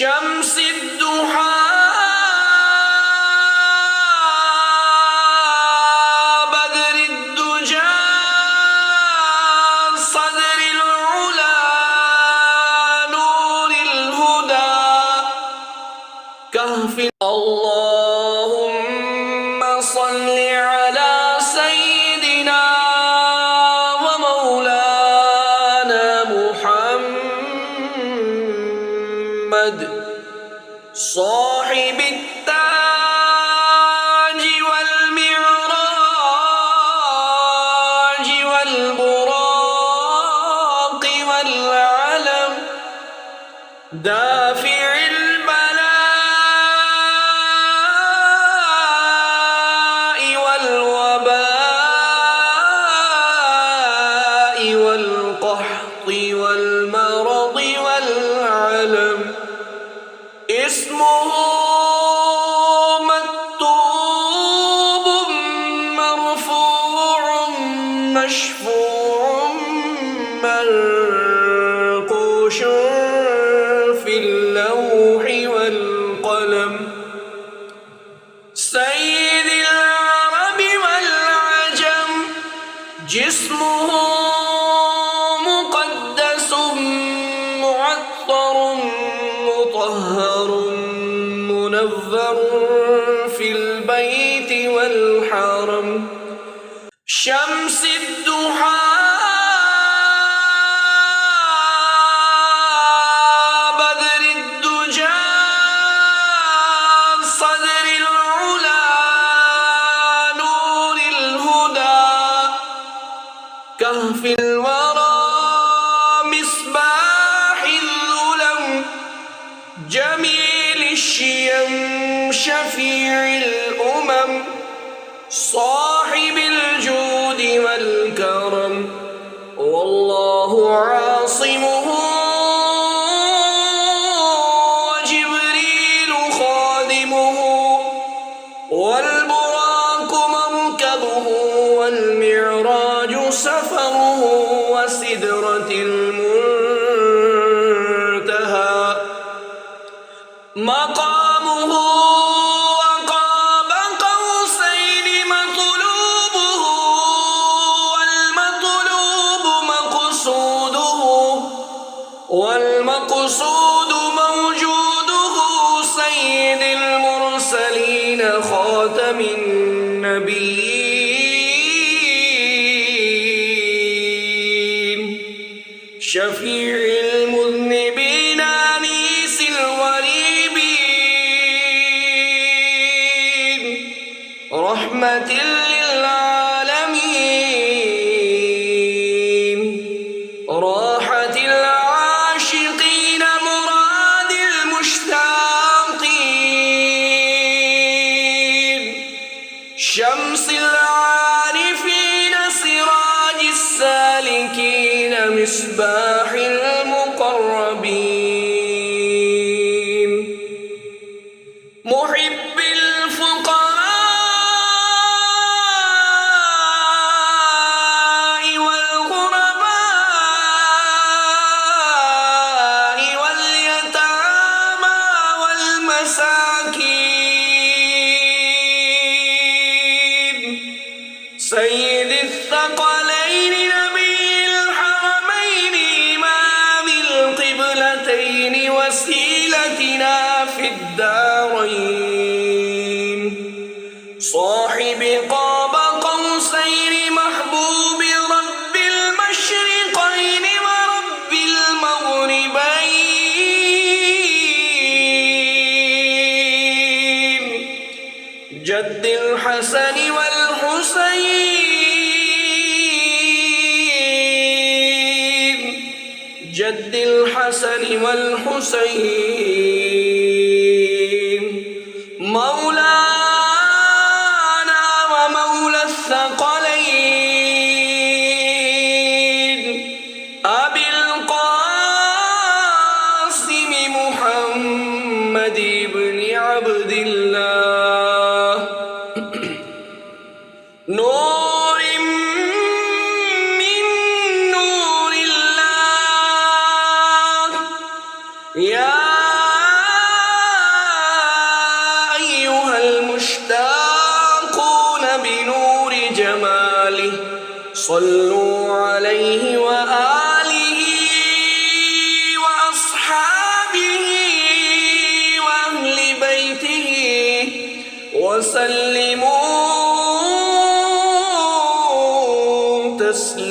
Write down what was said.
شمس الضحى بدر الدجى صدر العلا نور الهدى كهف اللهم صل على سيدنا ومولانا محمد صاحب التاج والمعراج والبراق والعلم دافع البلاء والوباء والقحط والمرض والعلم اسمه مكتوب مرفوع مشفوع منقوش في اللوح والقلم سيد العرب والعجم جسمه مقدس معطر مطهر منور في البيت والحرم شمس الضحى بدر الدجى صدر العلا نور الهدى كهف الورى مصباح الظلم جميل الشيم شفيع الأمم صاحب الجود والكرم والله عاصمه وجبريل خادمه والبراق مركبه والمعراج سفره وسدرة المنتهى مقامه وقاب قوسين مطلوبه والمقصود موجوده سيد المرسلين خاتم النبيين شفيع المذنبين أنيس الغريبين رحمة للعالمين راحة العاشقين مراد المشتاقين شمس العارفين سراج السالكين مصباح المقربين محب الفقراء والغرباء واليتامى والمساكين سيد الثقلين نبي الحرمين إمام القبلتين وسيلتنا في الدارين صاحب قاب قوسين محبوب رب المشرقين ورب المغربين جد الحسن والحسين جد الحسن والحسين مولانا ومولى الثقلين أبي القاسم محمد بن عبد الله نور من نور الله يا جماله صلوا عليه وآله وأصحابه وأهل بيته وسلموا تسليما